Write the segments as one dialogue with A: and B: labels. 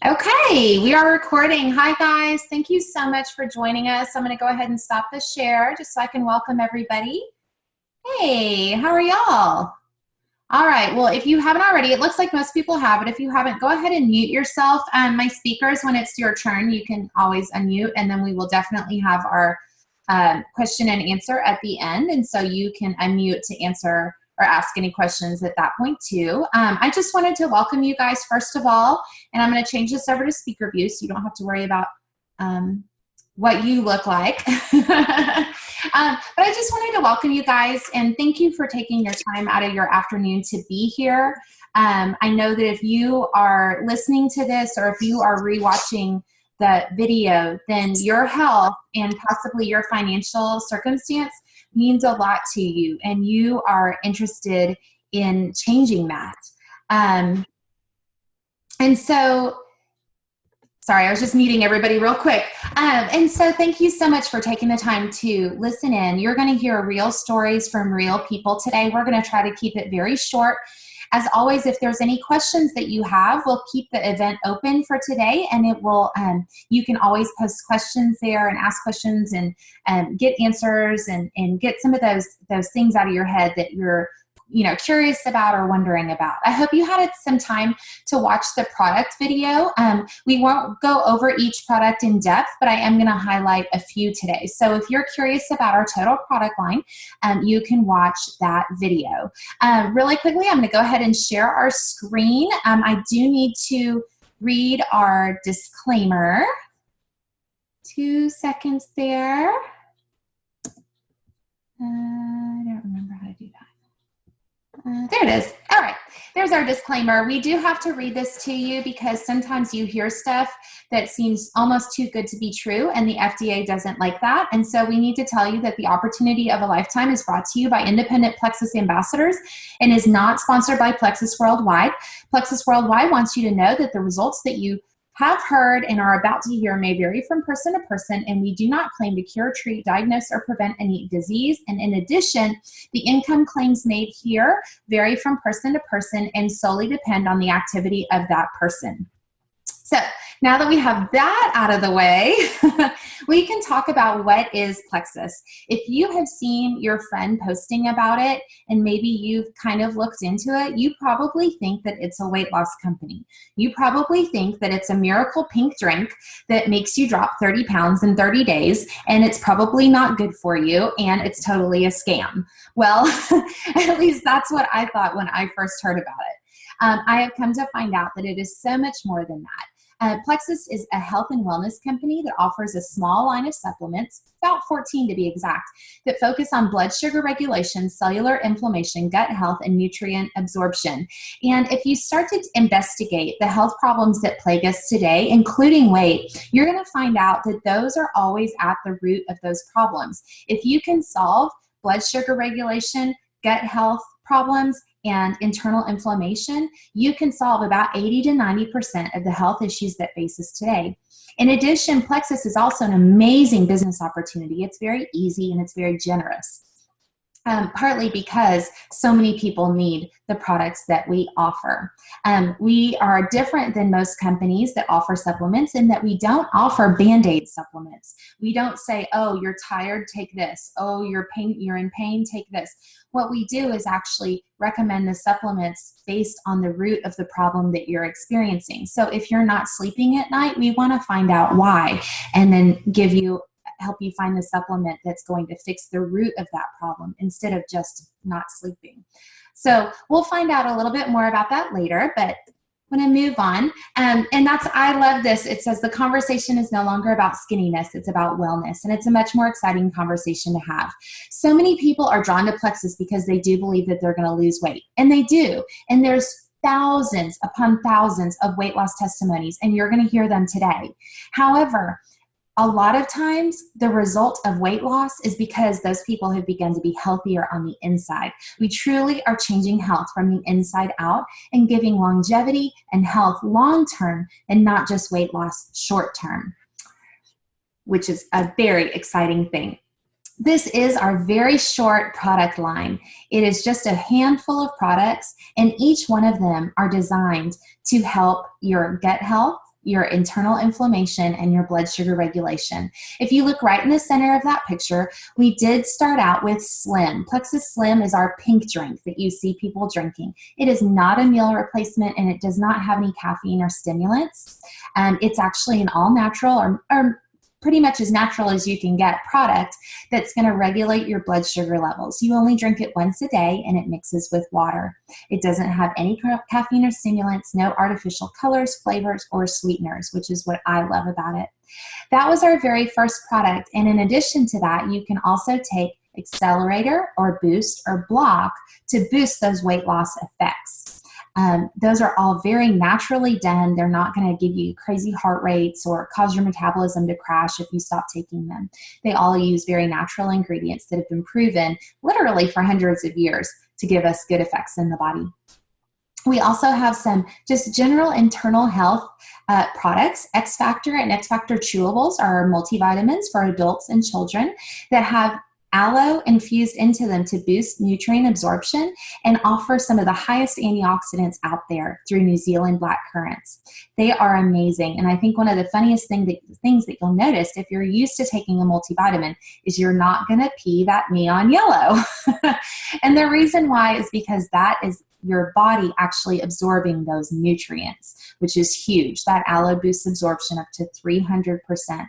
A: Okay, we are recording. Hi, guys. Thank you so much for joining us. I'm going to go ahead and stop the share just so I can welcome everybody. Hey, how are y'all? All right. Well, if you haven't already, it looks like most people have, but if you haven't, go ahead and mute yourself. My speakers, when it's your turn, you can always unmute, and then we will definitely have our question and answer at the end. And so you can unmute to answer or ask any questions at that point too. I just wanted to welcome you guys first of all, and I'm going to change this over to speaker view so you don't have to worry about what you look like. But I just wanted to welcome you guys and thank you for taking your time out of your afternoon to be here. I know that if you are listening to this or if you are rewatching the video, then your health and possibly your financial circumstance means a lot to you, and you are interested in changing that. And so, sorry, I was just muting everybody real quick. And so thank you so much for taking the time to listen in. You're going to hear real stories from real people today. We're going to try to keep it very short. As always, if there's any questions that you have, we'll keep the event open for today, and it will. You can always post questions there and ask questions and get answers and get some of those things out of your head that you're curious about or wondering about. I hope you had some time to watch the product video. We won't go over each product in depth, but I am going to highlight a few today. So if you're curious about our total product line, you can watch that video. Really quickly, I'm going to go ahead and share our screen. I do need to read our disclaimer. 2 seconds there. I don't remember how to do that. There it is. All right. There's our disclaimer. We do have to read this to you because sometimes you hear stuff that seems almost too good to be true, and the FDA doesn't like that. And so we need to tell you that the opportunity of a lifetime is brought to you by independent Plexus ambassadors and is not sponsored by Plexus Worldwide. Plexus Worldwide wants you to know that the results that you have heard and are about to hear may vary from person to person, and we do not claim to cure, treat, diagnose, or prevent any disease. And in addition, the income claims made here vary from person to person and solely depend on the activity of that person. So now that we have that out of the way, we can talk about what is Plexus. If you have seen your friend posting about it and maybe you've kind of looked into it, you probably think that it's a weight loss company. You probably think that it's a miracle pink drink that makes you drop 30 pounds in 30 days, and it's probably not good for you, and it's totally a scam. Well, at least that's what I thought when I first heard about it. I have come to find out that it is so much more than that. Plexus is a health and wellness company that offers a small line of supplements, about 14 to be exact, that focus on blood sugar regulation, cellular inflammation, gut health, and nutrient absorption. And if you start to investigate the health problems that plague us today, including weight, you're going to find out that those are always at the root of those problems. If you can solve blood sugar regulation, gut health problems, and internal inflammation, you can solve about 80 to 90% of the health issues that face us today. In addition, Plexus is also an amazing business opportunity. It's very easy and it's very generous. Partly because so many people need the products that we offer. We are different than most companies that offer supplements in that we don't offer Band-Aid supplements. We don't say, oh, you're tired, take this. Oh, you're in pain, take this. What we do is actually recommend the supplements based on the root of the problem that you're experiencing. So if you're not sleeping at night, we want to find out why and then help you find the supplement that's going to fix the root of that problem instead of just not sleeping. So we'll find out a little bit more about that later, but I'm going to move on. I love this. It says the conversation is no longer about skinniness, it's about wellness. And it's a much more exciting conversation to have. So many people are drawn to Plexus because they do believe that they're going to lose weight. And they do. And there's thousands upon thousands of weight loss testimonies, and you're going to hear them today. However, a lot of times the result of weight loss is because those people have begun to be healthier on the inside. We truly are changing health from the inside out and giving longevity and health long-term and not just weight loss short-term, which is a very exciting thing. This is our very short product line. It is just a handful of products, and each one of them are designed to help your gut health, your internal inflammation and your blood sugar regulation. If you look right in the center of that picture, we did start out with Slim. Plexus Slim is our pink drink that you see people drinking. It is not a meal replacement, and it does not have any caffeine or stimulants. It's actually an all-natural or pretty much as natural as you can get product that's going to regulate your blood sugar levels. You only drink it once a day, and it mixes with water. It doesn't have any caffeine or stimulants, no artificial colors, flavors, or sweeteners, which is what I love about it. That was our very first product, and in addition to that, you can also take Accelerator or Boost or Block to boost those weight loss effects. Those are all very naturally done. They're not going to give you crazy heart rates or cause your metabolism to crash if you stop taking them. They all use very natural ingredients that have been proven literally for hundreds of years to give us good effects in the body. We also have some just general internal health products. X Factor and X Factor Chewables are multivitamins for adults and children that have aloe infused into them to boost nutrient absorption and offer some of the highest antioxidants out there through New Zealand black currants. They are amazing. And I think one of the funniest things that you'll notice if you're used to taking a multivitamin is you're not going to pee that neon yellow. And the reason why is because that is your body actually absorbing those nutrients, which is huge. That aloe boosts absorption up to 300%,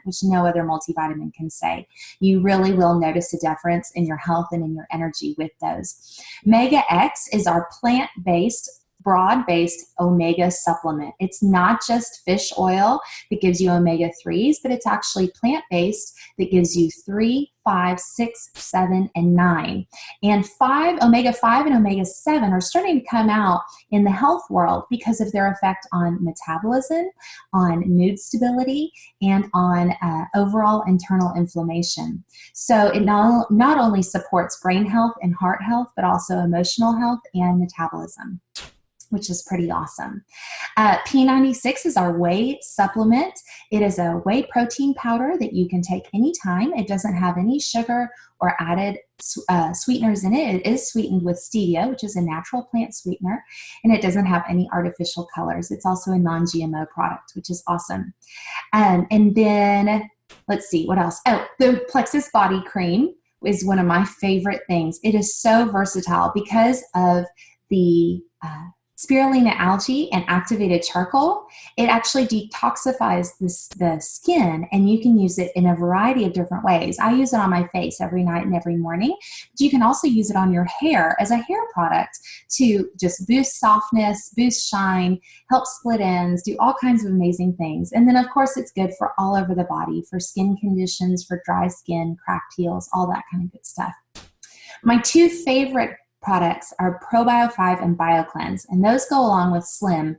A: which no other multivitamin can say. You really will notice a difference in your health and in your energy with those. Mega X is our plant-based, broad-based omega supplement. It's not just fish oil that gives you omega-3s, but it's actually plant-based that gives you 3, 5, 6, 7, and 9. And omega-5 and omega-7 are starting to come out in the health world because of their effect on metabolism, on mood stability, and on overall internal inflammation. So it not only supports brain health and heart health, but also emotional health and metabolism, which is pretty awesome. P96 is our whey supplement. It is a whey protein powder that you can take anytime. It doesn't have any sugar or added sweeteners in it. It is sweetened with stevia, which is a natural plant sweetener, and it doesn't have any artificial colors. It's also a non-GMO product, which is awesome. And then, let's see, what else? Oh, the Plexus Body Cream is one of my favorite things. It is so versatile because of the spirulina algae and activated charcoal. It actually detoxifies the skin, and you can use it in a variety of different ways. I use it on my face every night and every morning, but you can also use it on your hair as a hair product to just boost softness, boost shine, help split ends, do all kinds of amazing things. And then of course it's good for all over the body, for skin conditions, for dry skin, cracked heels, all that kind of good stuff. My two favorite products are ProBio 5 and BioCleanse, and those go along with Slim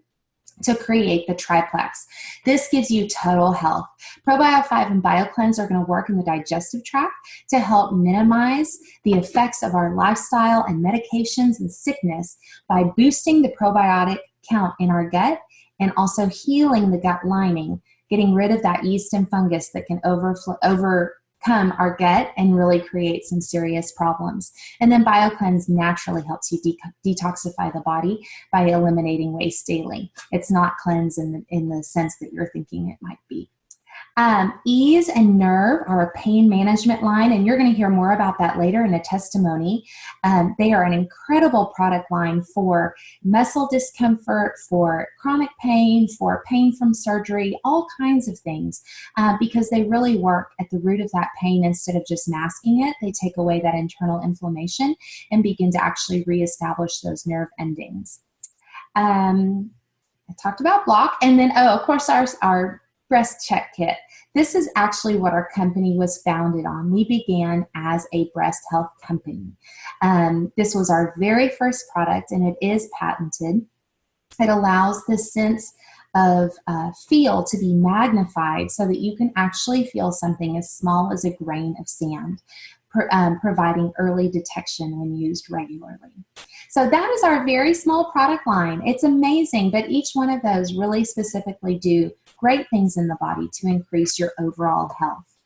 A: to create the triplex. This gives you total health. ProBio 5 and BioCleanse are going to work in the digestive tract to help minimize the effects of our lifestyle and medications and sickness by boosting the probiotic count in our gut and also healing the gut lining, getting rid of that yeast and fungus that can overcome our gut and really create some serious problems. And then BioCleanse naturally helps you detoxify the body by eliminating waste daily. It's not cleanse in the sense that you're thinking it might be. Ease and Nerve are a pain management line, and you're going to hear more about that later in a testimony. They are an incredible product line for muscle discomfort, for chronic pain, for pain from surgery, all kinds of things, because they really work at the root of that pain instead of just masking it. They take away that internal inflammation and begin to actually reestablish those nerve endings. I talked about Block, and then, of course, our breast check kit. This is actually what our company was founded on. We began as a breast health company. This was our very first product, and it is patented. It allows the sense of feel to be magnified so that you can actually feel something as small as a grain of sand, providing early detection when used regularly. So that is our very small product line. It's amazing, but each one of those really specifically do great things in the body to increase your overall health.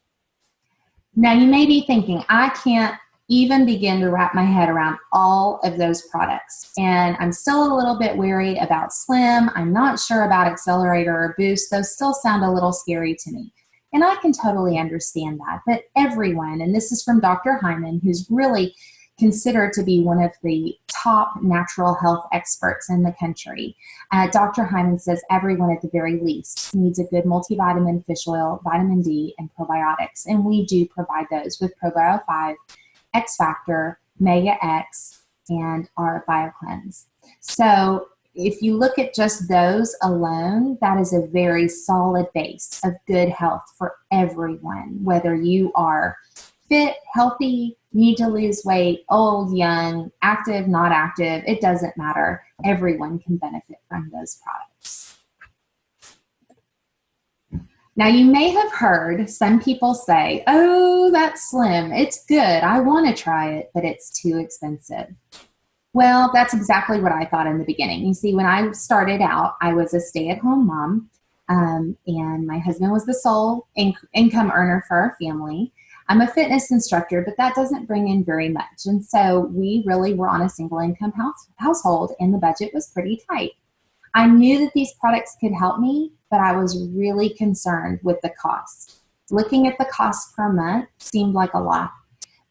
A: Now you may be thinking, I can't even begin to wrap my head around all of those products. And I'm still a little bit wary about Slim. I'm not sure about Accelerator or Boost. Those still sound a little scary to me. And I can totally understand that. But everyone, and this is from Dr. Hyman, who's really considered to be one of the top natural health experts in the country. Dr. Hyman says everyone at the very least needs a good multivitamin, fish oil, vitamin D, and probiotics. And we do provide those with Probio 5, X Factor, Mega X, and our BioCleanse. So if you look at just those alone, that is a very solid base of good health for everyone, whether you are fit, healthy, need to lose weight, old, young, active, not active, it doesn't matter. Everyone can benefit from those products. Now, you may have heard some people say, oh, that's Slim. It's good. I want to try it, but it's too expensive. Well, that's exactly what I thought in the beginning. You see, when I started out, I was a stay-at-home mom, and my husband was the sole income earner for our family. I'm a fitness instructor, but that doesn't bring in very much. And so we really were on a single income household, and the budget was pretty tight. I knew that these products could help me, but I was really concerned with the cost. Looking at the cost per month seemed like a lot.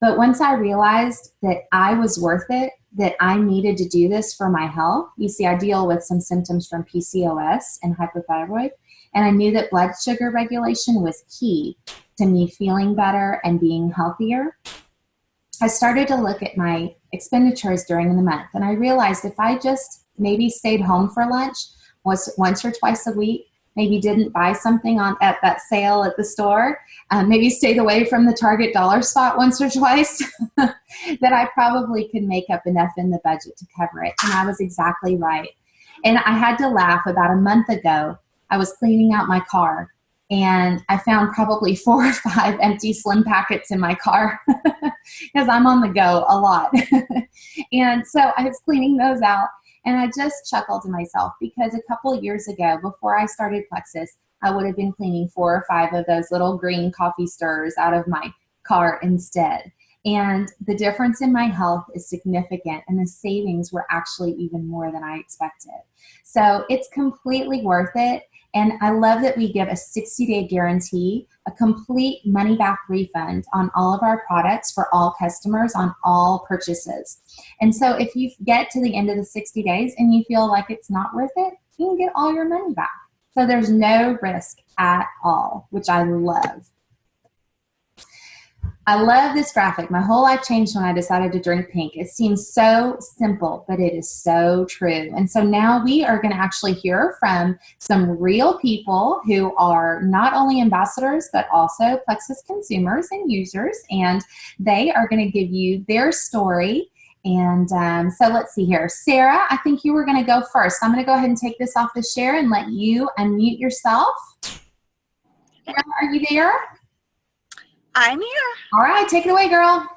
A: But once I realized that I was worth it, that I needed to do this for my health, you see, I deal with some symptoms from PCOS and hypothyroid, and I knew that blood sugar regulation was key to me feeling better and being healthier. I started to look at my expenditures during the month, and I realized if I just maybe stayed home for lunch once or twice a week, maybe didn't buy something at that sale at the store, maybe stayed away from the Target dollar spot once or twice, that I probably could make up enough in the budget to cover it. And I was exactly right. And I had to laugh. About a month ago, I was cleaning out my car, and I found probably 4 or 5 empty Slim packets in my car because I'm on the go a lot. And so I was cleaning those out, and I just chuckled to myself because a couple of years ago, before I started Plexus, I would have been cleaning 4 or 5 of those little green coffee stirrers out of my car instead. And the difference in my health is significant, and the savings were actually even more than I expected. So it's completely worth it. And I love that we give a 60-day guarantee, a complete money-back refund on all of our products for all customers on all purchases. And so if you get to the end of the 60 days and you feel like it's not worth it, you can get all your money back. So there's no risk at all, which I love. I love this graphic. My whole life changed when I decided to drink pink. It seems so simple, but it is so true. And so now we are going to actually hear from some real people who are not only ambassadors, but also Plexus consumers and users. And they are going to give you their story. And so let's see here. Sarah, I think you were going to go first. I'm going to go ahead and take this off the share and let you unmute yourself. Sarah, are you there?
B: I'm here.
A: All right, take it away, girl.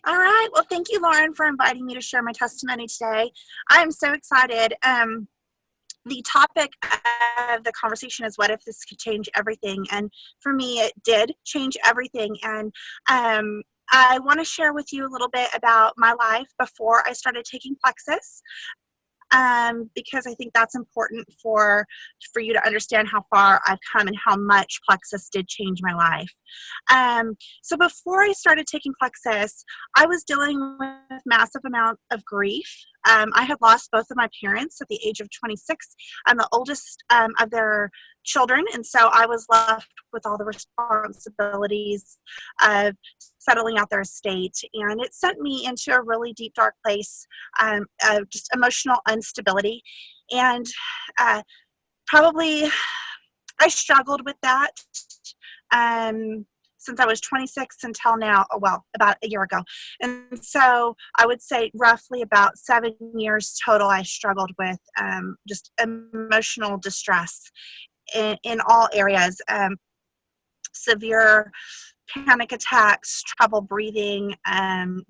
B: All right. Well, thank you, Lauren, for inviting me to share my testimony today. I'm so excited. The topic of the conversation is what if this could change everything? And for me, it did change everything. And I want to share with you a little bit about my life before I started taking Plexus. Because I think that's important for you to understand how far I've come and how much Plexus did change my life. So before I started taking Plexus, I was dealing with massive amount of grief. I had lost both of my parents at the age of 26. I'm the oldest of their children, and so I was left with all the responsibilities of settling out their estate, and it sent me into a really deep, dark place of just emotional instability, and probably I struggled with that since I was 26 until now, well, about a year ago. And so I would say roughly about 7 years total I struggled with just emotional distress in all areas, severe panic attacks, trouble breathing,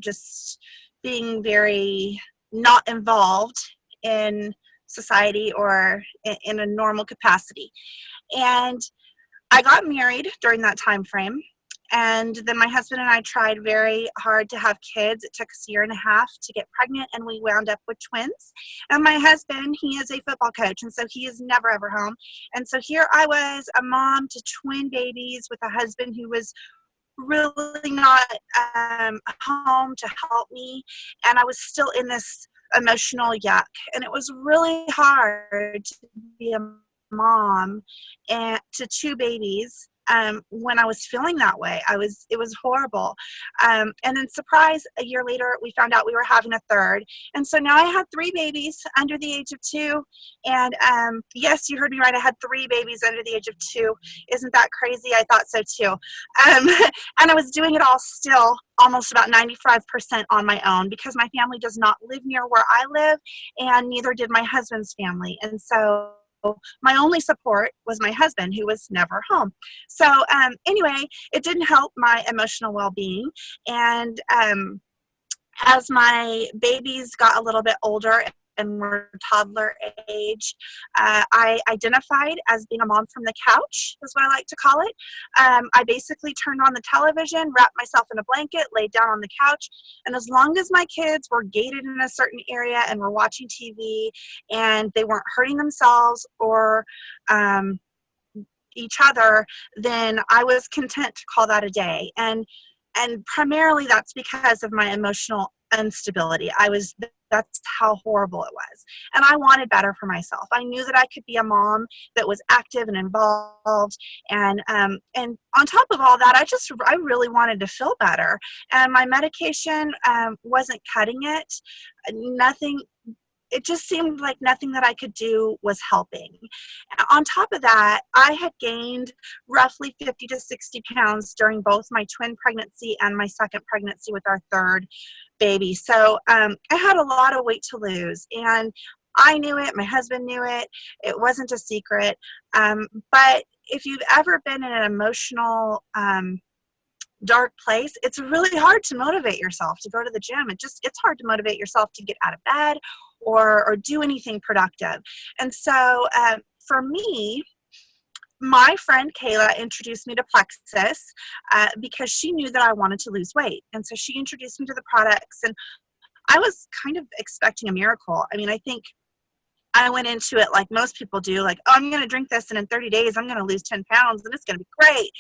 B: just being very not involved in society or in a normal capacity. And I got married during that time frame, And then my husband and I tried very hard to have kids. It took us a year and a half to get pregnant, and we wound up with twins. And my husband, he is a football coach, and so he is never ever home. And so here I was, a mom to twin babies with a husband who was really not home to help me. And I was still in this emotional yuck. And it was really hard to be a mom and to two babies when I was feeling that way. It was horrible. And then surprise, a year later, we found out we were having a third. And so now I had three babies under the age of 2. And yes, you heard me right. I had 3 babies under the age of 2. Isn't that crazy? I thought so too. And I was doing it all still almost about 95% on my own, because my family does not live near where I live, and neither did my husband's family. And so my only support was my husband, who was never home. So anyway, it didn't help my emotional well-being. And as my babies got a little bit older and were toddler age, I identified as being a mom from the couch, is what I like to call it. I basically turned on the television, wrapped myself in a blanket, laid down on the couch, and as long as my kids were gated in a certain area and were watching TV and they weren't hurting themselves or each other, then I was content to call that a day. And primarily that's because of my emotional instability. That's how horrible it was. And I wanted better for myself. I knew that I could be a mom that was active and involved. And on top of all that, I really wanted to feel better. And my medication wasn't cutting it. Nothing. It just seemed like nothing that I could do was helping. On top of that, I had gained roughly 50 to 60 pounds during both my twin pregnancy and my second pregnancy with our third baby. So I had a lot of weight to lose, and I knew it. My husband knew it. It wasn't a secret. But if you've ever been in an emotional dark place, it's really hard to motivate yourself to go to the gym. It's hard to motivate yourself to get out of bed or do anything productive. And so for me, my friend Kayla introduced me to Plexus because she knew that I wanted to lose weight. And so she introduced me to the products, and I was kind of expecting a miracle. I mean, I think I went into it like most people do, like, oh, I'm going to drink this, and in 30 days, I'm going to lose 10 pounds, and it's going to be great.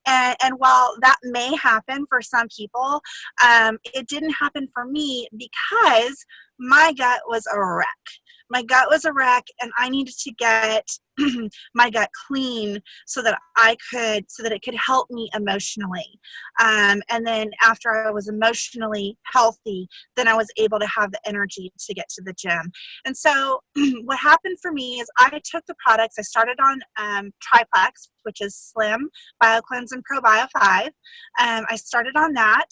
B: And while that may happen for some people, it didn't happen for me because my gut was a wreck. My gut was a wreck, and I needed to get my gut clean so that it could help me emotionally. And then after I was emotionally healthy, then I was able to have the energy to get to the gym. And so what happened for me is I took the products. I started on Triplex, which is Slim, BioCleanse, and ProBio 5. I started on that,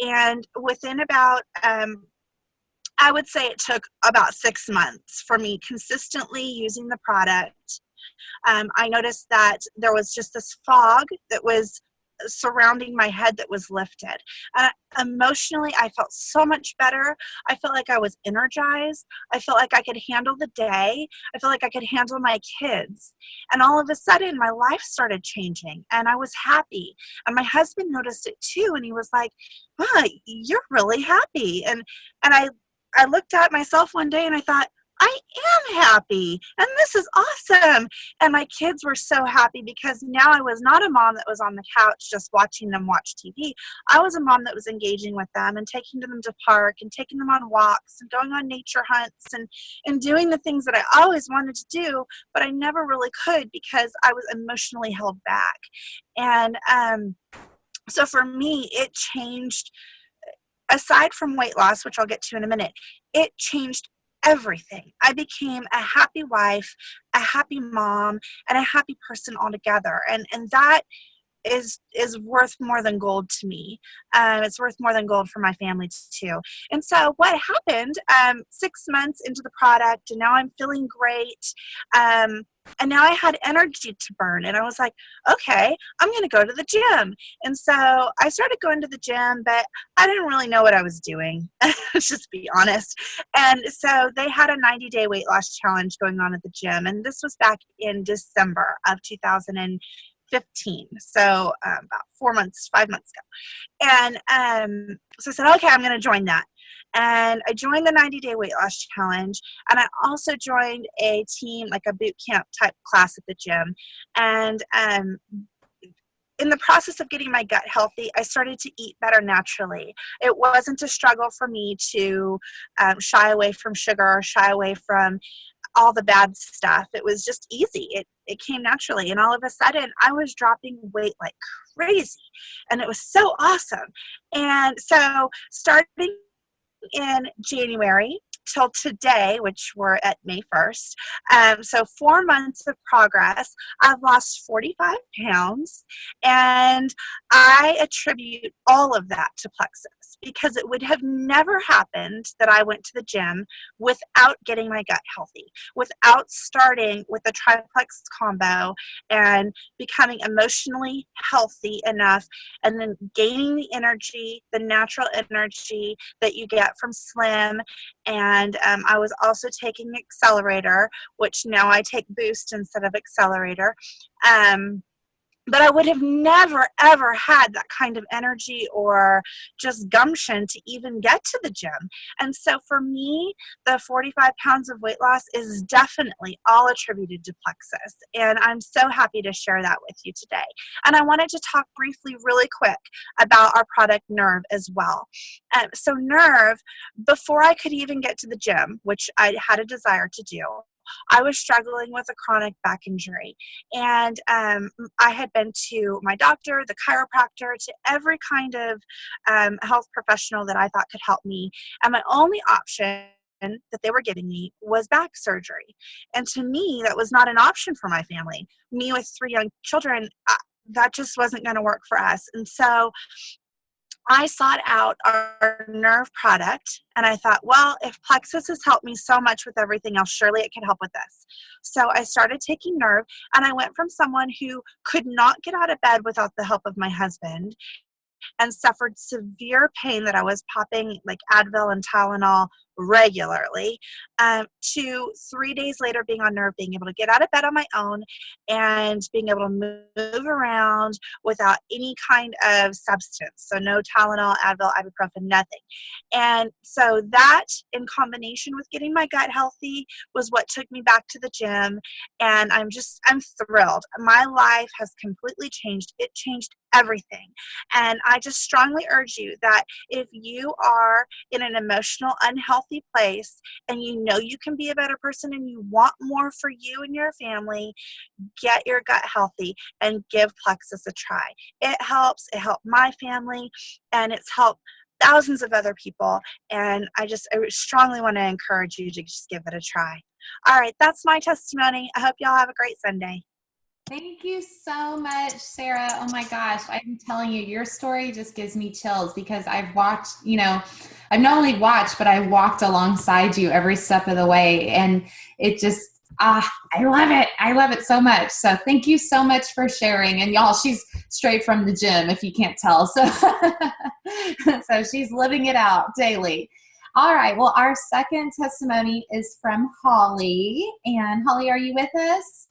B: and within about I would say it took about 6 months for me consistently using the product. I noticed that there was just this fog that was surrounding my head that was lifted. Emotionally, I felt so much better. I felt like I was energized. I felt like I could handle the day. I felt like I could handle my kids. And all of a sudden, my life started changing, and I was happy. And my husband noticed it too, and he was like, "Wow, you're really happy." And I looked at myself one day and I thought, I am happy, and this is awesome. And my kids were so happy because now I was not a mom that was on the couch just watching them watch TV. I was a mom that was engaging with them and taking them to park and taking them on walks and going on nature hunts and doing the things that I always wanted to do, but I never really could because I was emotionally held back. And so for me, it changed. Aside from weight loss, which I'll get to in a minute, it changed everything. I became a happy wife, a happy mom, and a happy person altogether. And that is worth more than gold to me. It's worth more than gold for my family too. And so what happened 6 months into the product, and now I'm feeling great. And now I had energy to burn, and I was like, okay, I'm going to go to the gym. And so I started going to the gym, but I didn't really know what I was doing. Let's just be honest. And so they had a 90-day weight loss challenge going on at the gym, and this was back in December of 2015. 15. So about 5 months ago. And so I said, okay, I'm going to join that. And I joined the 90-day weight loss challenge. And I also joined a team, like a boot camp type class at the gym. And in the process of getting my gut healthy, I started to eat better naturally. It wasn't a struggle for me to shy away from sugar or shy away from all the bad stuff. It was just easy. It came naturally. And all of a sudden, I was dropping weight like crazy. And it was so awesome. And so starting in January till today, which we're at May 1st. So 4 months of progress. I've lost 45 pounds, and I attribute all of that to Plexus, because it would have never happened that I went to the gym without getting my gut healthy, without starting with a triplex combo and becoming emotionally healthy enough, and then gaining the energy, the natural energy that you get from Slim. And I was also taking Accelerator, which now I take Boost instead of Accelerator. But I would have never, ever had that kind of energy or just gumption to even get to the gym. And so for me, the 45 pounds of weight loss is definitely all attributed to Plexus. And I'm so happy to share that with you today. And I wanted to talk briefly, really quick, about our product Nerve as well. So Nerve, before I could even get to the gym, which I had a desire to do, I was struggling with a chronic back injury. And I had been to my doctor, the chiropractor, to every kind of health professional that I thought could help me. And my only option that they were giving me was back surgery. And to me, that was not an option for my family. Me with 3 young children, that just wasn't going to work for us. And so I sought out our Nerve product, and I thought, well, if Plexus has helped me so much with everything else, surely it can help with this. So I started taking Nerve, and I went from someone who could not get out of bed without the help of my husband and suffered severe pain that I was popping like Advil and Tylenol regularly, to 3 days later being on Nerve, being able to get out of bed on my own and being able to move around without any kind of substance. So no Tylenol, Advil, ibuprofen, nothing. And so that, in combination with getting my gut healthy, was what took me back to the gym. And I'm thrilled. My life has completely changed. It changed everything. And I just strongly urge you that if you are in an emotional, unhealthy place and you know you can be a better person and you want more for you and your family, get your gut healthy and give Plexus a try. It helps. It helped my family, and it's helped thousands of other people. And I strongly want to encourage you to just give it a try. All right, that's my testimony. I hope y'all have a great Sunday.
A: Thank you so much, Sarah. Oh my gosh. I'm telling you, your story just gives me chills, because I've watched, I've not only watched, but I walked alongside you every step of the way. And it just, I love it. I love it so much. So thank you so much for sharing. And y'all, she's straight from the gym, if you can't tell. So, so she's living it out daily. All right. Well, our second testimony is from Holly. And Holly, are you with us?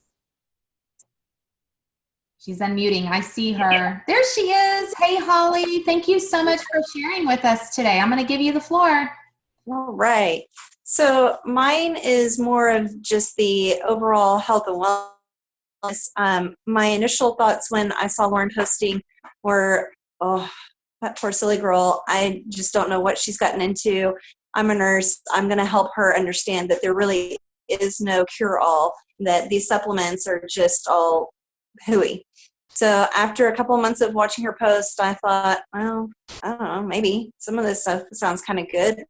A: She's unmuting. I see her. There she is. Hey, Holly. Thank you so much for sharing with us today. I'm going to give you the floor.
C: All right. So mine is more of just the overall health and wellness. My initial thoughts when I saw Lauren posting were, oh, that poor silly girl. I just don't know what she's gotten into. I'm a nurse. I'm going to help her understand that there really is no cure-all, that these supplements are just all hooey. So after a couple of months of watching her post, I thought, well, I don't know, maybe some of this stuff sounds kind of good.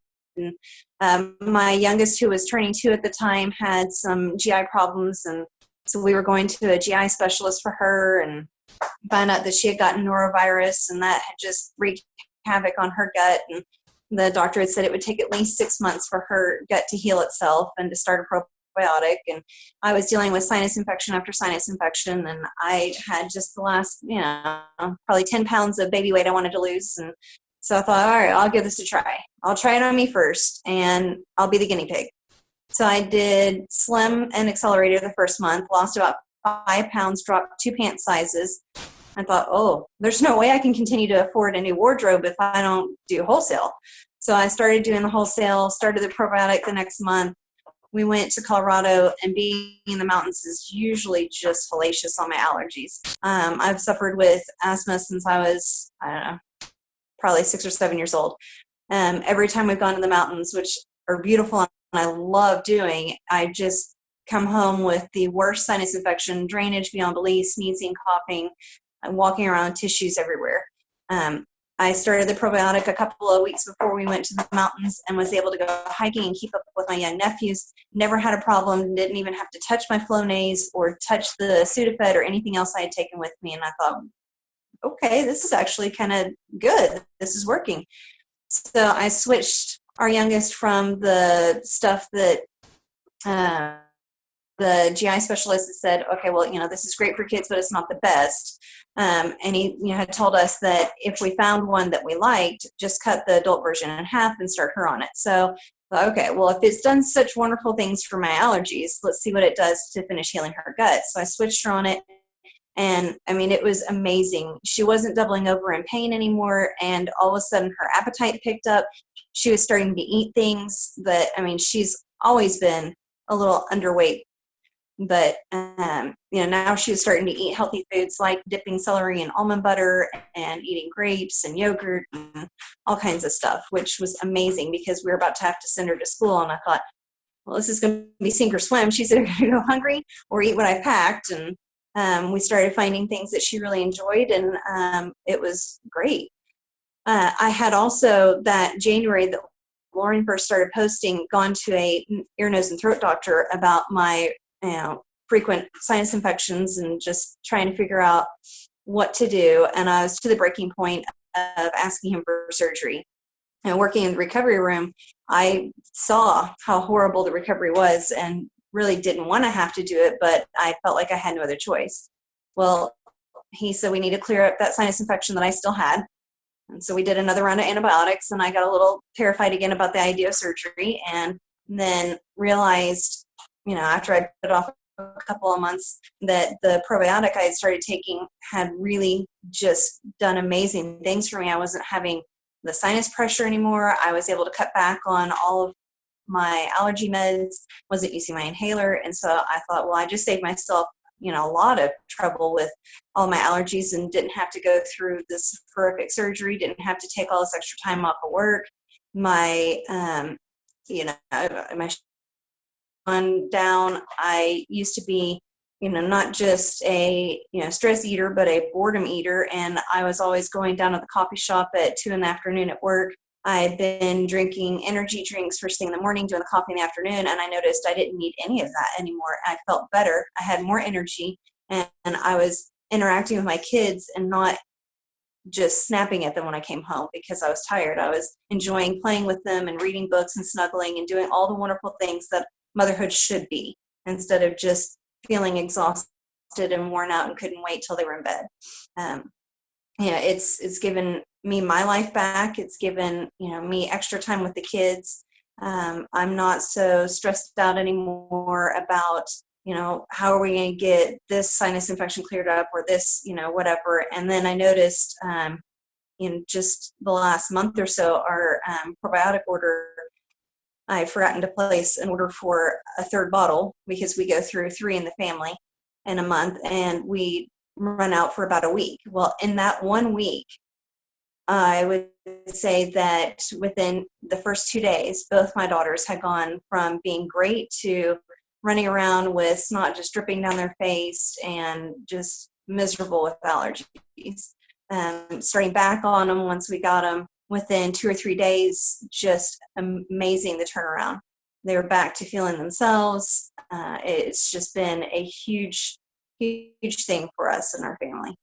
C: And my youngest, who was turning 2 at the time, had some GI problems, and so we were going to a GI specialist for her, and found out that she had gotten norovirus, and that had just wreaked havoc on her gut. And the doctor had said it would take at least 6 months for her gut to heal itself and to start a probiotic. And I was dealing with sinus infection after sinus infection, and I had just the last, probably 10 pounds of baby weight I wanted to lose. And so I thought, all right, I'll give this a try. I'll try it on me first, and I'll be the guinea pig. So I did Slim and Accelerator the first month, lost about 5 pounds, dropped 2 pant sizes. I thought, oh, there's no way I can continue to afford a new wardrobe if I don't do wholesale. So I started doing the wholesale, started the probiotic the next month. We went to Colorado, and being in the mountains is usually just hellacious on my allergies. I've suffered with asthma since I was, I don't know, probably 6 or 7 years old. Every time we've gone to the mountains, which are beautiful and I love doing, I just come home with the worst sinus infection, drainage beyond belief, sneezing, coughing, and walking around with tissues everywhere. I started the probiotic a couple of weeks before we went to the mountains and was able to go hiking and keep up with my young nephews. Never had a problem, didn't even have to touch my Flonase or touch the Sudafed or anything else I had taken with me. And I thought, okay, this is actually kind of good. This is working. So I switched our youngest from the stuff that the GI specialist had said, okay, well, this is great for kids, but it's not the best. And he had told us that if we found one that we liked, just cut the adult version in half and start her on it. So, okay, well, if it's done such wonderful things for my allergies, let's see what it does to finish healing her gut. So I switched her on it. And it was amazing. She wasn't doubling over in pain anymore. And all of a sudden her appetite picked up. She was starting to eat things that, she's always been a little underweight. But, now she was starting to eat healthy foods like dipping celery in almond butter and eating grapes and yogurt and all kinds of stuff, which was amazing because we were about to have to send her to school. And I thought, well, this is going to be sink or swim. She's either going to go hungry or eat what I packed. And we started finding things that she really enjoyed, and it was great. I had also that January that Lauren first started posting, gone to a ear, nose, and throat doctor about my frequent sinus infections and just trying to figure out what to do. And I was to the breaking point of asking him for surgery. And working in the recovery room, I saw how horrible the recovery was and really didn't want to have to do it, but I felt like I had no other choice. Well, he said we need to clear up that sinus infection that I still had. And so we did another round of antibiotics, and I got a little terrified again about the idea of surgery, and then realized, after I put it off a couple of months, that the probiotic I had started taking had really just done amazing things for me. I wasn't having the sinus pressure anymore. I was able to cut back on all of my allergy meds, wasn't using my inhaler. And so I thought, well, I just saved myself, a lot of trouble with all my allergies and didn't have to go through this horrific surgery, didn't have to take all this extra time off of work. My, my on down, I used to be, not just a, stress eater, but a boredom eater. And I was always going down to the coffee shop at 2 p.m. at work. I had been drinking energy drinks first thing in the morning, doing the coffee in the afternoon, and I noticed I didn't need any of that anymore. I felt better. I had more energy, and I was interacting with my kids and not just snapping at them when I came home because I was tired. I was enjoying playing with them and reading books and snuggling and doing all the wonderful things that motherhood should be, instead of just feeling exhausted and worn out and couldn't wait till they were in bed. It's given me my life back. It's given, me extra time with the kids. I'm not so stressed out anymore about, how are we going to get this sinus infection cleared up or this, whatever. And then I noticed in just the last month or so, our probiotic order, I'd forgotten to place an order for a 3rd bottle because we go through 3 in the family in a month, and we run out for about a week. Well, in that 1 week, I would say that within the first 2 days, both my daughters had gone from being great to running around with snot just dripping down their face and just miserable with allergies. Starting back on them once we got them, within 2 or 3 days, just amazing the turnaround. They were back to feeling themselves. It's just been a huge, huge thing for us and our family.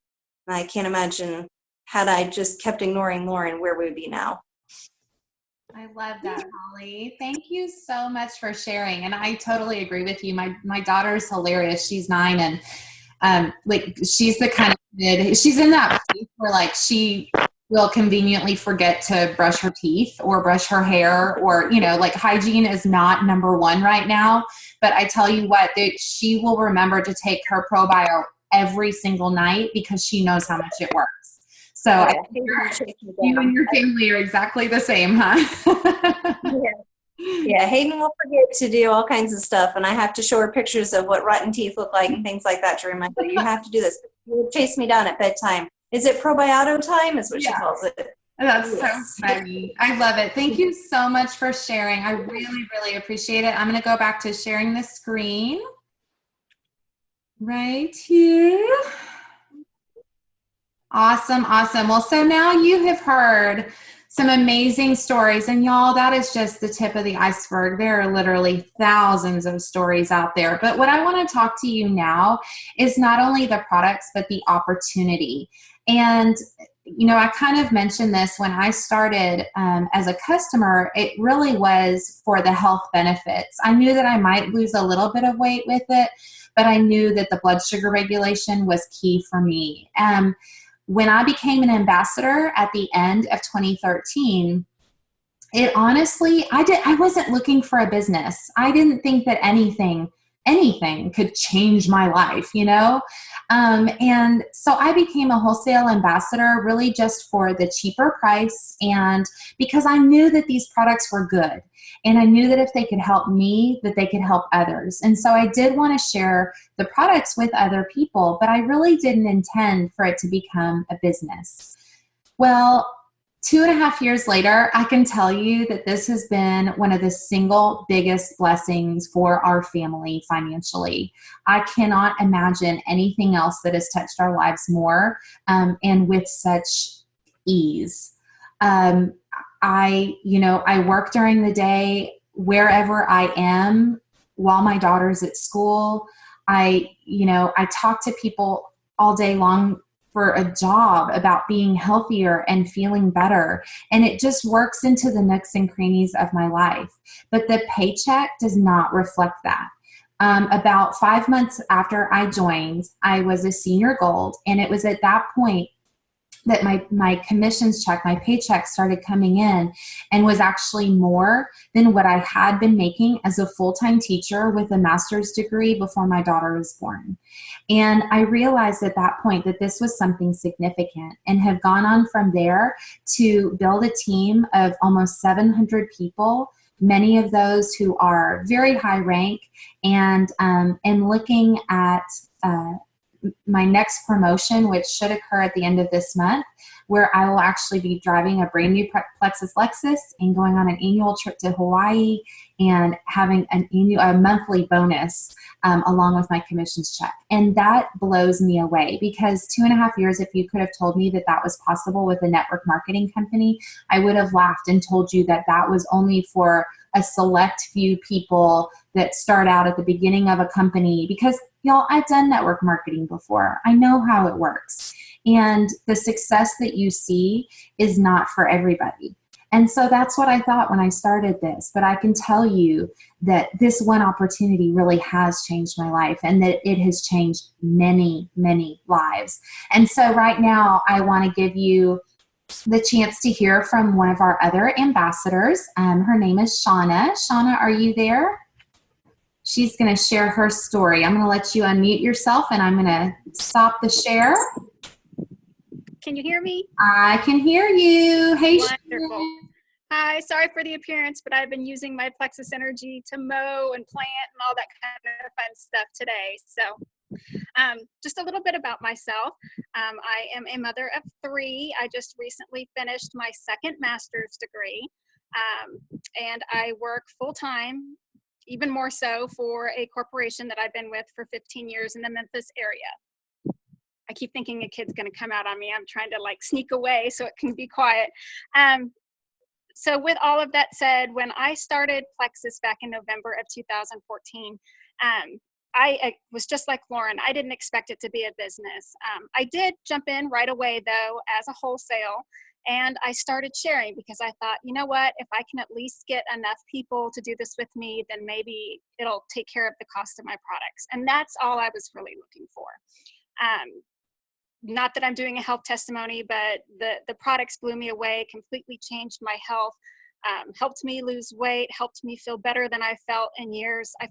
C: And I can't imagine, had I just kept ignoring Lauren, where we would be now.
A: I love that, Holly. Thank you so much for sharing. And I totally agree with you. My daughter's hilarious. She's 9, and she's the kind of kid, she's in that place where she will conveniently forget to brush her teeth or brush her hair, or, you know, like hygiene is not number one right now. But I tell you what, she will remember to take her probio every single night because she knows how much it works. So
C: Oh,
A: I
C: yeah.
A: think you and your family are exactly the same, huh?
C: Yeah. Yeah, Hayden will forget to do all kinds of stuff, and I have to show her pictures of what rotten teeth look like and things like that to remind her, you have to do this. You'll chase me down at bedtime. Is it probioto time? Is what she
A: Yeah.
C: calls it.
A: That's
C: Yes.
A: so funny. I love it. Thank you so much for sharing. I really, really appreciate it. I'm going to go back to sharing the screen right here. Awesome, awesome. Well, so now you have heard some amazing stories, and y'all, that is just the tip of the iceberg. There are literally thousands of stories out there. But what I want to talk to you now is not only the products, but the opportunity. And, you know, I kind of mentioned this when I started as a customer, it really was for the health benefits. I knew that I might lose a little bit of weight with it, but I knew that the blood sugar regulation was key for me. When I became an ambassador at the end of 2013, it honestly, I wasn't looking for a business. I didn't think that anything could change my life, you know? And so I became a wholesale ambassador really just for the cheaper price, and because I knew that these products were good. And I knew that if they could help me, that they could help others. And so I did want to share the products with other people, but I really didn't intend for it to become a business. Well, 2.5 years later, I can tell you that this has been one of the single biggest blessings for our family financially. I cannot imagine anything else that has touched our lives more, and with such ease. Um, I work during the day wherever I am while my daughter's at school. I talk to people all day long for a job about being healthier and feeling better. And it just works into the nooks and crannies of my life. But the paycheck does not reflect that. About 5 months after I joined, I was a senior gold. And it was at that point that my commissions check, my paycheck started coming in and was actually more than what I had been making as a full-time teacher with a master's degree before my daughter was born. And I realized at that point that this was something significant, and have gone on from there to build a team of almost 700 people, many of those who are very high rank, and looking at my next promotion, which should occur at the end of this month, where I will actually be driving a brand new Plexus Lexus and going on an annual trip to Hawaii and having a monthly bonus along with my commissions check. And that blows me away, because 2.5 years, if you could have told me that that was possible with a network marketing company, I would have laughed and told you that that was only for a select few people that start out at the beginning of a company. Because y'all, I've done network marketing before. I know how it works. And the success that you see is not for everybody. And so that's what I thought when I started this. But I can tell you that this one opportunity really has changed my life, and that it has changed many, many lives. And so right now, I want to give you the chance to hear from one of our other ambassadors. Her name is Shauna. Shauna, are you there? She's going to share her story. I'm going to let you unmute yourself, and I'm going to stop the share.
D: Can you hear me?
A: I can hear you. Hey,
D: Wonderful.
A: Shauna.
D: Hi, sorry for the appearance, but I've been using my Plexus Energy to mow and plant and all that kind of fun stuff today. So just a little bit about myself. I am a mother of 3. I just recently finished my 2nd master's degree, and I work full-time, even more so, for a corporation that I've been with for 15 years in the Memphis area. I keep thinking a kid's going to come out on me. I'm trying to like sneak away so it can be quiet. So with all of that said, when I started Plexus back in November of 2014, I was just like Lauren. I didn't expect it to be a business. I did jump in right away, though, as a wholesale, and I started sharing because I thought, you know what, if I can at least get enough people to do this with me, then maybe it'll take care of the cost of my products. And that's all I was really looking for. not that I'm doing a health testimony, but the products blew me away, completely changed my health, helped me lose weight, helped me feel better than I felt in years. I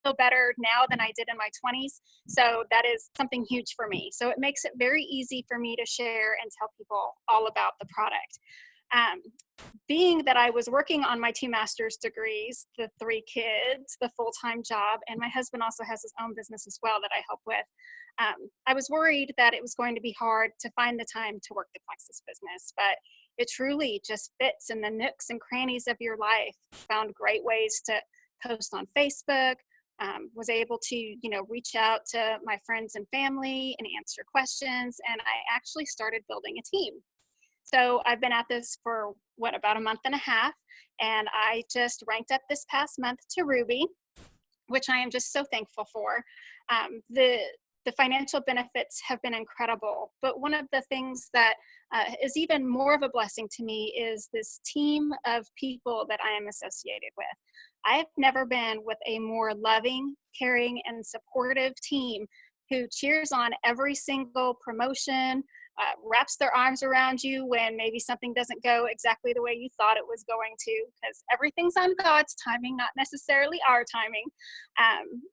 D: feel better now than I did in my 20s. So that is something huge for me. So it makes it very easy for me to share and tell people all about the product. Um, Being that I was working on my 2 master's degrees, the 3 kids, the full-time job, and my husband also has his own business as well that I help with, I was worried that it was going to be hard to find the time to work the Plexus business, but it truly just fits in the nooks and crannies of your life. Found great ways to post on Facebook, was able to, reach out to my friends and family and answer questions, and I actually started building a team. So I've been at this for about a month and a half, and I just ranked up this past month to Ruby, which I am just so thankful for. The financial benefits have been incredible, but one of the things that is even more of a blessing to me is this team of people that I am associated with. I have never been with a more loving, caring, and supportive team who cheers on every single promotion, wraps their arms around you when maybe something doesn't go exactly the way you thought it was going to, because everything's on God's timing, not necessarily our timing.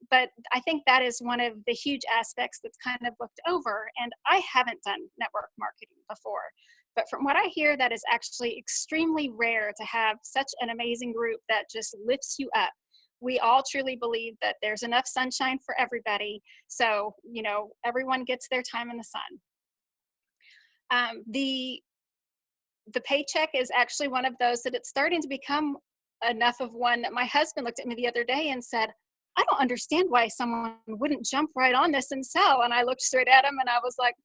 D: But I think that is one of the huge aspects that's kind of looked over. And I haven't done network marketing before, but from what I hear, that is actually extremely rare to have such an amazing group that just lifts you up. We all truly believe that there's enough sunshine for everybody. So, everyone gets their time in the sun. The paycheck is actually one of those that it's starting to become enough of one that my husband looked at me the other day and said, I don't understand why someone wouldn't jump right on this and sell. And I looked straight at him and I was like,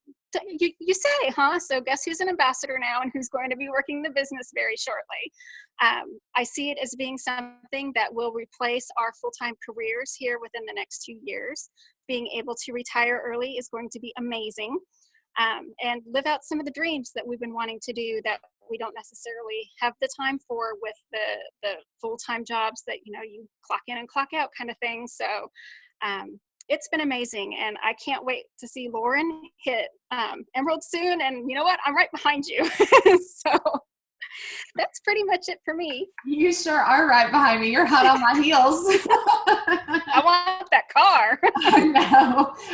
D: you say, huh? So guess who's an ambassador now and who's going to be working the business very shortly. I see it as being something that will replace our full-time careers here within the next 2 years. Being able to retire early is going to be amazing. And live out some of the dreams that we've been wanting to do that we don't necessarily have the time for with the full-time jobs that, you clock in and clock out kind of thing. So it's been amazing. And I can't wait to see Lauren hit Emerald soon. And you know what? I'm right behind you. So that's pretty much it for me.
A: You sure are right behind me. You're hot on my heels.
D: I want that car.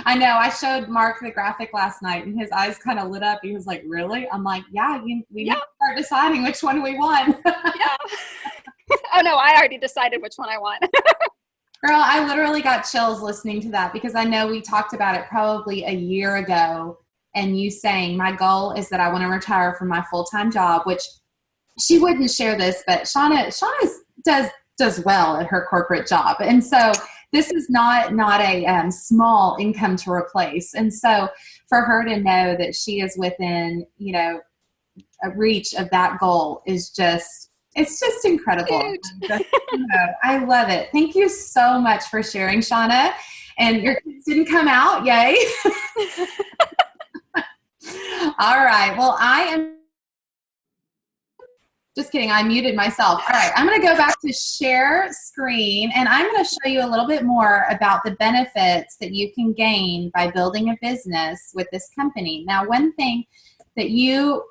A: I know. I showed Mark the graphic last night and his eyes kind of lit up. He was like, really? I'm like, yeah, we need to start deciding which one we want.
D: Yeah. Oh no, I already decided which one I want.
A: Girl, I literally got chills listening to that because I know we talked about it probably a year ago and you saying my goal is that I want to retire from my full-time job, which she wouldn't share this, but Shauna does well at her corporate job. And so this is not a small income to replace. And so for her to know that she is within, a reach of that goal is it's just incredible. I love it. Thank you so much for sharing, Shauna. And your kids didn't come out. Yay. All right. Well, I am just kidding. I muted myself. All right. I'm going to go back to share screen and I'm going to show you a little bit more about the benefits that you can gain by building a business with this company. Now, one thing that you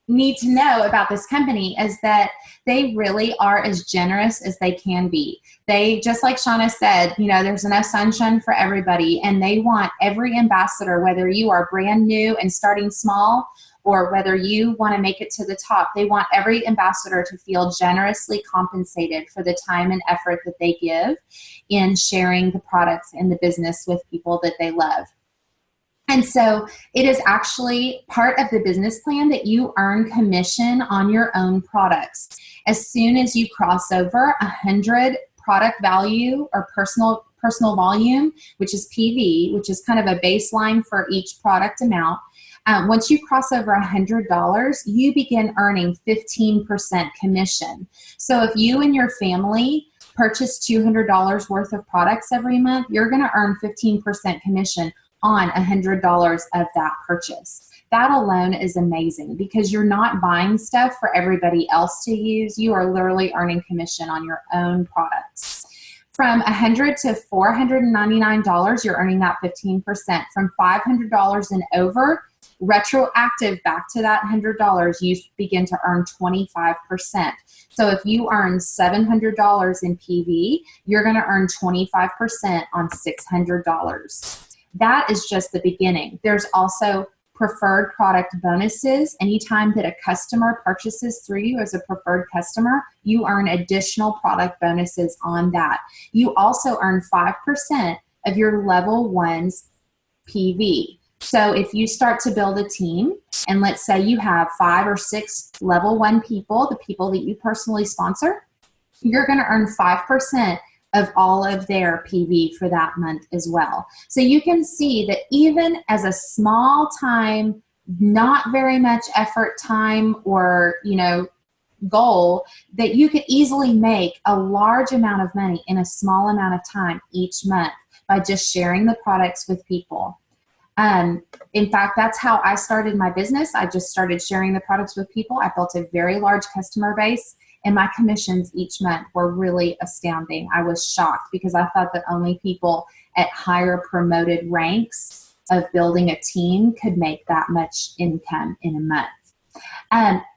A: need to know about this company is that they really are as generous as they can be. They, just like Shauna said, there's enough sunshine for everybody and they want every ambassador, whether you are brand new and starting small or whether you want to make it to the top, they want every ambassador to feel generously compensated for the time and effort that they give in sharing the products and the business with people that they love. And so it is actually part of the business plan that you earn commission on your own products. As soon as you cross over 100 product value or personal volume, which is PV, which is kind of a baseline for each product amount, once you cross over $100, you begin earning 15% commission. So if you and your family purchase $200 worth of products every month, you're going to earn 15% commission on $100 of that purchase. That alone is amazing because you're not buying stuff for everybody else to use. You are literally earning commission on your own products. From $100 to $499, you're earning that 15%. From $500 and over, retroactive back to that $100, you begin to earn 25%. So if you earn $700 in PV, you're going to earn 25% on $600. That is just the beginning. There's also preferred product bonuses. Anytime that a customer purchases through you as a preferred customer, you earn additional product bonuses on that. You also earn 5% of your level 1's PV. So if you start to build a team, and let's say you have 5 or 6 level 1 people, the people that you personally sponsor, you're going to earn 5% of all of their PV for that month as well. So you can see that even as a small time, not very much effort time or, goal, that you could easily make a large amount of money in a small amount of time each month by just sharing the products with people. In fact, that's how I started my business. I just started sharing the products with people. I built a very large customer base, and my commissions each month were really astounding. I was shocked because I thought that only people at higher promoted ranks of building a team could make that much income in a month.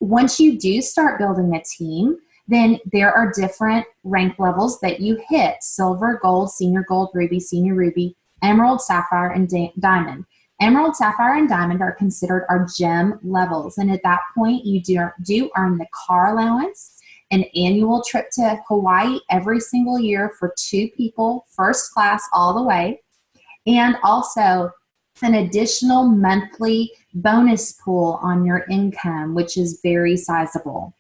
A: Once you do start building a team, then there are different rank levels that you hit: silver, gold, senior gold, ruby, senior ruby, emerald, sapphire, and diamond. Emerald, sapphire, and diamond are considered our gem levels. And at that point, you do earn the car allowance, an annual trip to Hawaii every single year for 2 people, first class all the way, and also an additional monthly bonus pool on your income, which is very sizable.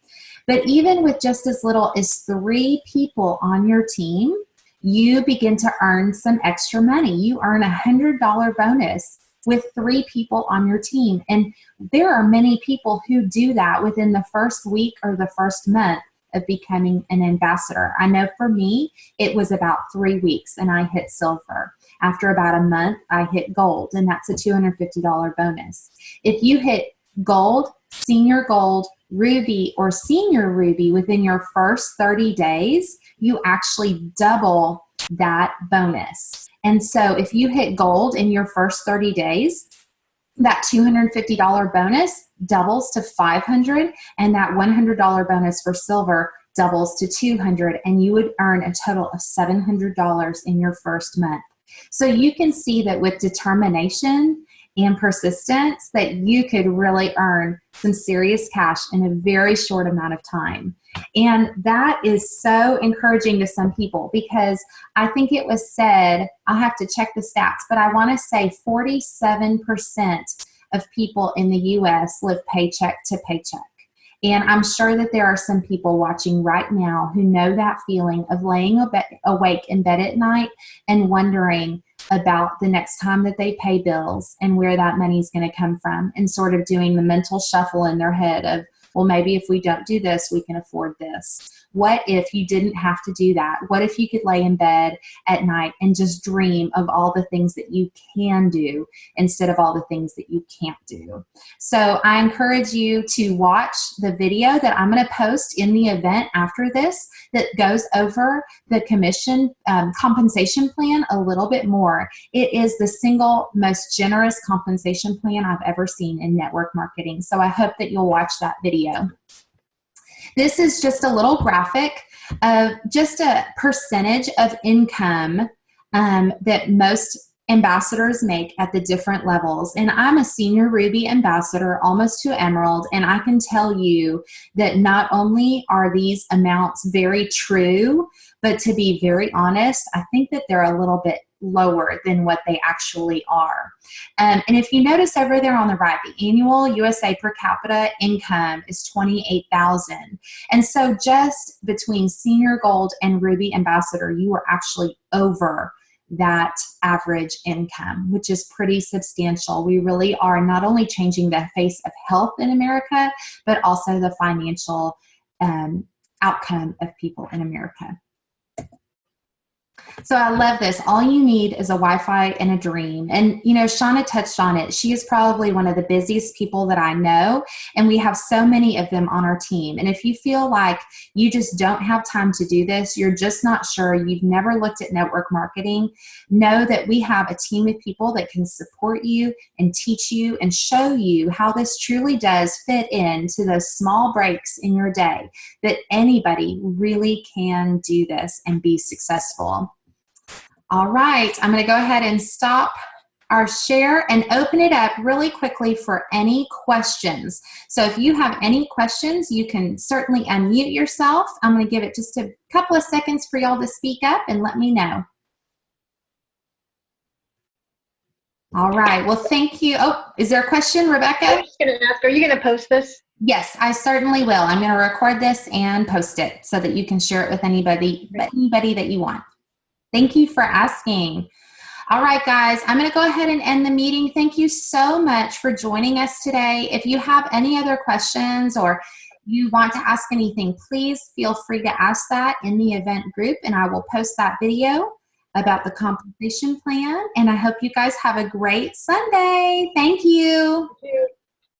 A: But even with just as little as 3 people on your team, you begin to earn some extra money. You earn a $100 bonus with 3 people on your team. And there are many people who do that within the first week or the first month of becoming an ambassador. I know for me, it was about 3 weeks and I hit silver. After about a month, I hit gold, and that's a $250 bonus. If you hit gold, senior gold, ruby, or senior ruby within your first 30 days, you actually double that bonus. And so if you hit gold in your first 30 days, that $250 bonus doubles to $500, and that $100 bonus for silver doubles to $200, and you would earn a total of $700 in your first month. So you can see that with determination and persistence that you could really earn some serious cash in a very short amount of time. And that is so encouraging to some people, because I think it was said, I'll have to check the stats, but I want to say 47% of people in the U.S. live paycheck to paycheck. And I'm sure that there are some people watching right now who know that feeling of laying awake in bed at night and wondering about the next time that they pay bills and where that money is going to come from, and sort of doing the mental shuffle in their head of, well, maybe if we don't do this, we can afford this. What if you didn't have to do that? What if you could lay in bed at night and just dream of all the things that you can do instead of all the things that you can't do? So I encourage you to watch the video that I'm going to post in the event after this that goes over the commission compensation plan a little bit more. It is the single most generous compensation plan I've ever seen in network marketing. So I hope that you'll watch that video. This is just a little graphic of just a percentage of income that most ambassadors make at the different levels. And I'm a senior ruby ambassador, almost to emerald, and I can tell you that not only are these amounts very true, but to be very honest, I think that they're a little bit lower than what they actually are. And if you notice over there on the right, the annual USA per capita income is $28,000. And so just between senior gold and ruby ambassador, you are actually over that average income, which is pretty substantial. We really are not only changing the face of health in America, but also the financial outcome of people in America. So I love this. All you need is a Wi-Fi and a dream. And, you know, Shauna touched on it. She is probably one of the busiest people that I know, and we have so many of them on our team. And if you feel like you just don't have time to do this, you're just not sure, you've never looked at network marketing, know that we have a team of people that can support you and teach you and show you how this truly does fit into those small breaks in your day, that anybody really can do this and be successful. All right, I'm going to go ahead and stop our share and open it up really quickly for any questions. So if you have any questions, you can certainly unmute yourself. I'm going to give it just a couple of seconds for y'all to speak up and let me know. All right, well, thank you. Oh, is there a question, Rebecca?
E: I was just going to ask, are you going to post this?
A: Yes, I certainly will. I'm going to record this and post it so that you can share it with anybody that you want. Thank you for asking. All right, guys, I'm going to go ahead and end the meeting. Thank you so much for joining us today. If you have any other questions or you want to ask anything, please feel free to ask that in the event group, and I will post that video about the compensation plan. And I hope you guys have a great Sunday. Thank you.
E: Thank you.